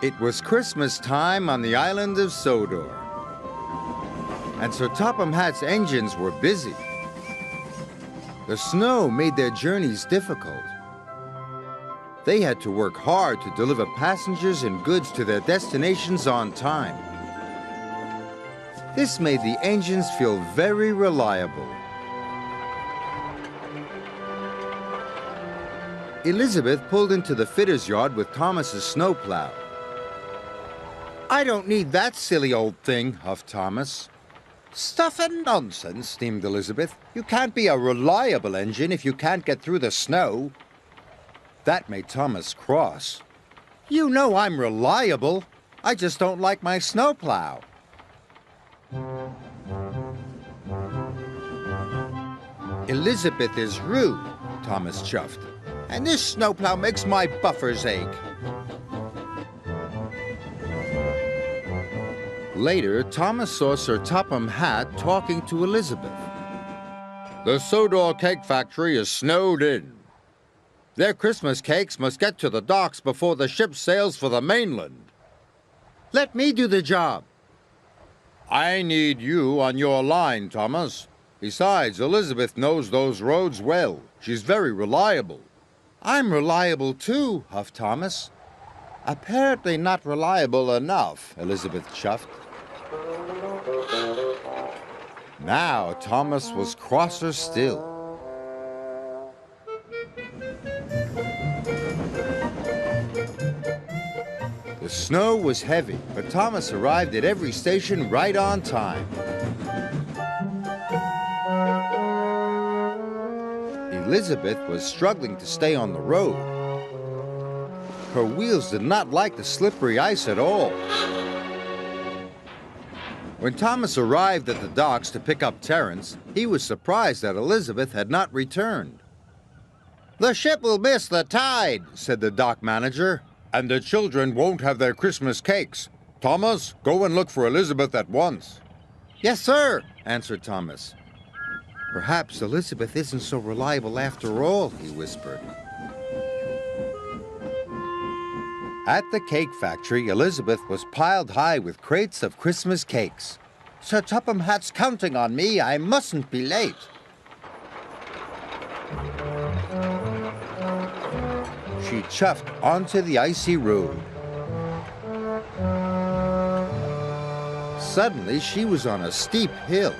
It was Christmas time on the island of Sodor, and Sir Topham Hatt's engines were busy. The snow made their journeys difficult. They had to work hard to deliver passengers and goods to their destinations on time. This made the engines feel very reliable. Elizabeth pulled into the fitter's yard with Thomas's snowplow. "I don't need that silly old thing," huffed Thomas. "Stuff and nonsense," steamed Elizabeth. "You can't be a reliable engine if you can't get through the snow." That made Thomas cross. "You know I'm reliable. I just don't like my snowplow." "Elizabeth is rude," Thomas chuffed. "And this snowplow makes my buffers ache." Later, Thomas saw Sir Topham Hatt talking to Elizabeth. "The Sodor cake factory is snowed in. Their Christmas cakes must get to the docks before the ship sails for the mainland." "Let me do the job." "I need you on your line, Thomas. Besides, Elizabeth knows those roads well. She's very reliable." "I'm reliable too," huffed Thomas. "Apparently not reliable enough," Elizabeth chuffed. Now Thomas was crosser still. The snow was heavy, but Thomas arrived at every station right on time. Elizabeth was struggling to stay on the road. Her wheels did not like the slippery ice at all. When Thomas arrived at the docks to pick up Terence, he was surprised that Elizabeth had not returned. "The ship will miss the tide," said the dock manager. "And the children won't have their Christmas cakes. Thomas, go and look for Elizabeth at once." "Yes, sir," answered Thomas. "Perhaps Elizabeth isn't so reliable after all," he whispered. At the cake factory, Elizabeth was piled high with crates of Christmas cakes. "Sir Topham Hatt's counting on me. I mustn't be late." She chuffed onto the icy road. Suddenly, she was on a steep hill.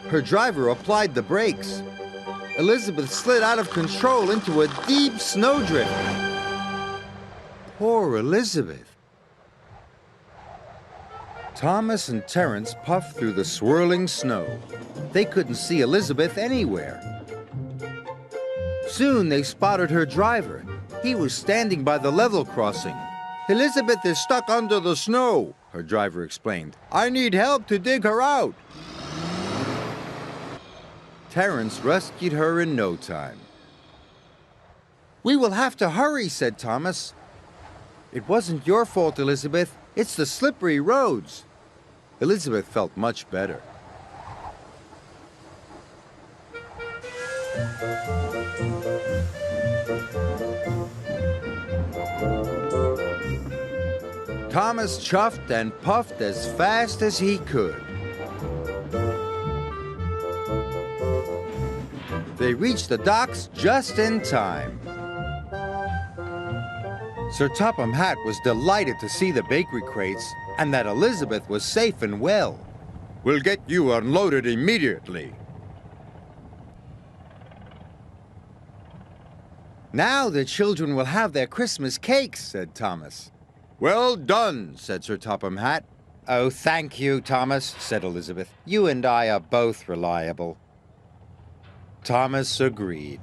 Her driver applied the brakes. Elizabeth slid out of control into a deep snowdrift. Poor Elizabeth. Thomas and Terence puffed through the swirling snow. They couldn't see Elizabeth anywhere. Soon they spotted her driver. He was standing by the level crossing. "Elizabeth is stuck under the snow," her driver explained. "I need help to dig her out." Terence rescued her in no time. "We will have to hurry," said Thomas. "It wasn't your fault, Elizabeth. It's the slippery roads." Elizabeth felt much better. Thomas chuffed and puffed as fast as he could. They reached the docks just in time. Sir Topham Hatt was delighted to see the bakery crates and that Elizabeth was safe and well. "We'll get you unloaded immediately." "Now the children will have their Christmas cakes," said Thomas. "Well done," said Sir Topham Hatt. "Oh, thank you, Thomas," said Elizabeth. "You and I are both reliable." Thomas agreed.